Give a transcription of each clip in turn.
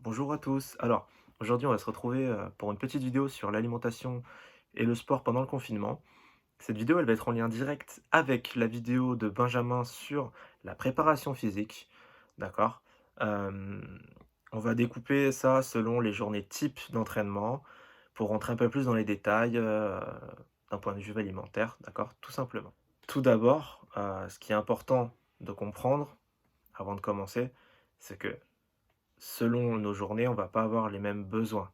Bonjour à tous. Alors, aujourd'hui, on va se retrouver pour une petite vidéo sur l'alimentation et le sport pendant le confinement. Cette vidéo, elle va être en lien direct avec la vidéo de Benjamin sur la préparation physique. D'accord? Euh, on va découper ça selon les journées types d'entraînement pour rentrer un peu plus dans les détails d'un point de vue alimentaire. D'accord? Tout simplement. Tout d'abord, ce qui est important de comprendre avant de commencer, c'est que selon nos journées, on va pas avoir les mêmes besoins,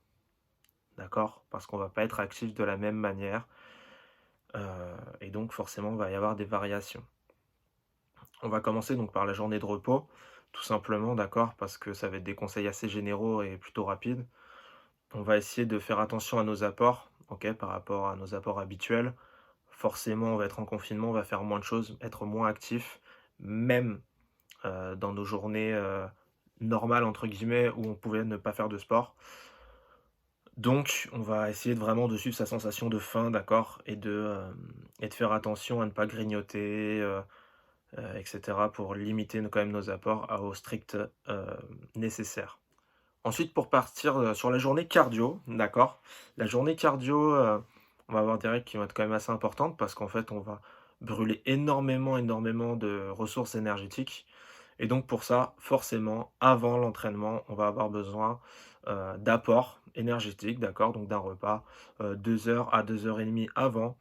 d'accord? Parce qu'on va pas être actif de la même manière, et donc forcément, il va y avoir des variations. On va commencer donc par la journée de repos, tout simplement, d'accord? Parce que ça va être des conseils assez généraux et plutôt rapides. On va essayer de faire attention à nos apports, OK? Par rapport à nos apports habituels. Forcément, on va être en confinement, on va faire moins de choses, être moins actif, même, dans nos journées, «normales» entre guillemets, où on pouvait ne pas faire de sport. Donc, on va essayer de vraiment de suivre sa sensation de faim, d'accord? Et de faire attention à ne pas grignoter, et cetera pour limiter quand même nos apports au strict, nécessaire. Ensuite, pour partir, sur la journée cardio, d'accord? La journée cardio, on va avoir des règles qui vont être quand même assez importantes parce qu'en fait, on va brûler énormément, énormément de ressources énergétiques et donc pour ça, forcément, avant l'entraînement, on va avoir besoin, d'apports énergétiques, d'accord? Donc d'un repas, 2 heures à 2 heures et demie avant,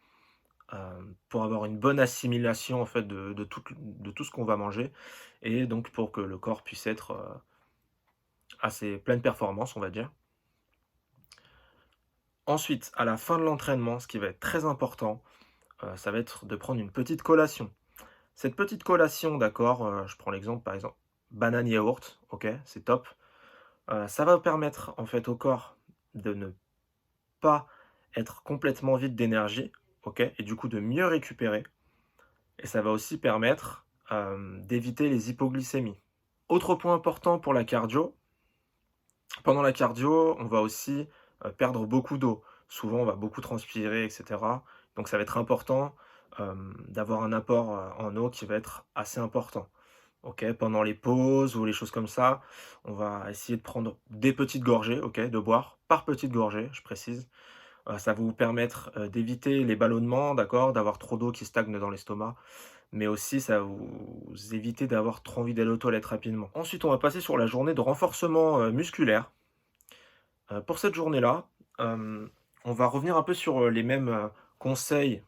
pour avoir une bonne assimilation en fait de tout ce qu'on va manger et donc pour que le corps puisse être, à ses pleines performances, on va dire. Ensuite, à la fin de l'entraînement, ce qui va être très important, ça va être de prendre une petite collation. Cette petite collation, d'accord, je prends l'exemple, par exemple, banane yaourt, OK, c'est top. Ça va permettre, en fait, au corps de ne pas être complètement vide d'énergie, OK, et du coup de mieux récupérer et ça va aussi permettre, d'éviter les hypoglycémies. Autre point important pour la cardio, pendant la cardio, on va aussi, perdre beaucoup d'eau. Souvent, on va beaucoup transpirer et cetera. Donc ça va être important, d'avoir un apport, en eau qui va être assez important. OK? Pendant les pauses ou les choses comme ça, on va essayer de prendre des petites gorgées, OK? De boire par petites gorgées, je précise. Ça va vous permettre, d'éviter les ballonnements, d'accord? D'avoir trop d'eau qui stagne dans l'estomac, mais aussi ça va vous éviter d'avoir trop envie d'aller aux toilettes rapidement. Ensuite, on va passer sur la journée de renforcement, musculaire. Pour cette journée-là, hem, on va revenir un peu sur, les mêmes, conseils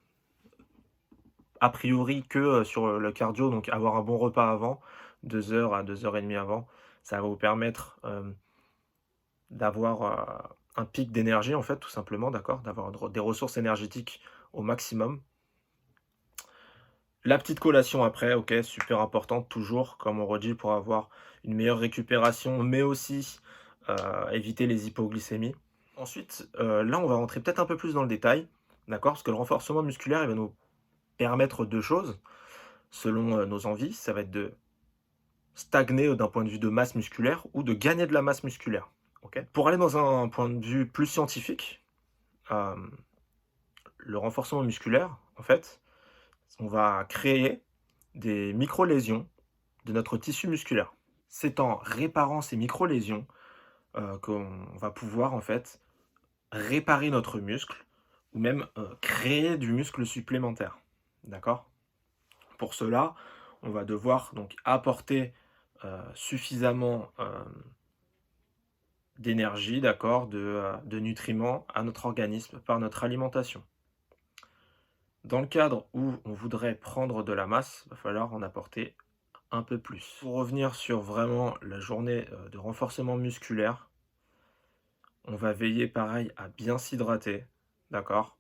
a priori que, sur, le cardio, donc avoir un bon repas avant, 2 heures à 2 heures et demie avant. Ça va vous permettre, d'avoir, un pic d'énergie en fait tout simplement, d'accord? D'avoir des ressources énergétiques au maximum. La petite collation après, OK, super importante toujours, comme on redit pour avoir une meilleure récupération, mais aussi, éviter les hypoglycémies. Ensuite, là, on va rentrer peut-être un peu plus dans le détail, d'accord? Parce que le renforcement musculaire, il va nous permettre 2 choses, selon, nos envies. Ça va être de stagner, d'un point de vue de masse musculaire ou de gagner de la masse musculaire, OK? Pour aller dans un point de vue plus scientifique, hem, le renforcement musculaire, en fait, on va créer des micro-lésions de notre tissu musculaire. C'est en réparant ces micro-lésions, qu'on va pouvoir, en fait, réparer notre muscle ou même, créer du muscle supplémentaire. D'accord? Pour cela, on va devoir donc apporter, suffisamment, d'énergie, d'accord, de nutriments à notre organisme par notre alimentation. Dans le cadre où on voudrait prendre de la masse, il va falloir en apporter un peu plus. Pour revenir sur vraiment la journée, de renforcement musculaire, on va veiller pareil à bien s'hydrater, d'accord?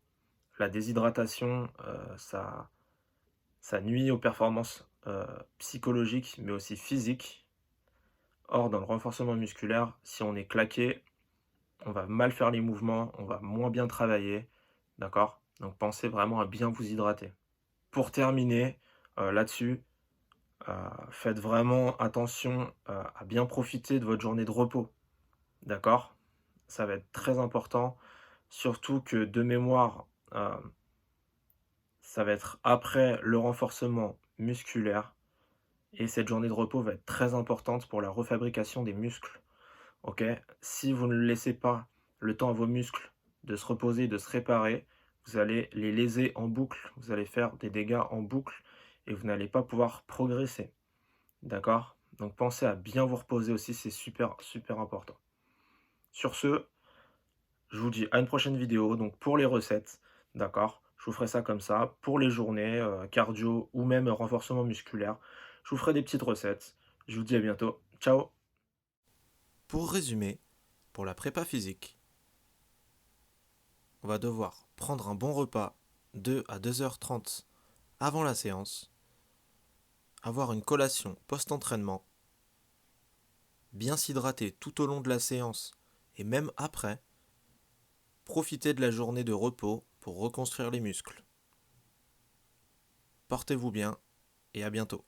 La déshydratation, ça nuit aux performances, psychologiques, mais aussi physiques. Or, dans le renforcement musculaire, si on est claqué, on va mal faire les mouvements, on va moins bien travailler, d'accord? Donc pensez vraiment à bien vous hydrater. Pour terminer, là-dessus, faites vraiment attention, à bien profiter de votre journée de repos, d'accord? Ça va être très important, surtout que de mémoire, ça va être après le renforcement musculaire et cette journée de repos va être très importante pour la refabrication des muscles. OK? Si vous ne laissez pas le temps à vos muscles de se reposer, de se réparer, vous allez les léser en boucle, vous allez faire des dégâts en boucle et vous n'allez pas pouvoir progresser. D'accord? Donc pensez à bien vous reposer aussi, c'est super, super important. Sur ce, je vous dis à une prochaine vidéo, donc pour les recettes, d'accord? Je vous ferai ça comme ça. Pour les journées, cardio ou même renforcement musculaire, je vous ferai des petites recettes. Je vous dis à bientôt. Ciao! Pour résumer, pour la prépa physique, on va devoir prendre un bon repas 2 à 2h30 avant la séance, avoir une collation post-entraînement, bien s'hydrater tout au long de la séance et même après, profiter de la journée de repos pour reconstruire les muscles. Portez-vous bien et à bientôt.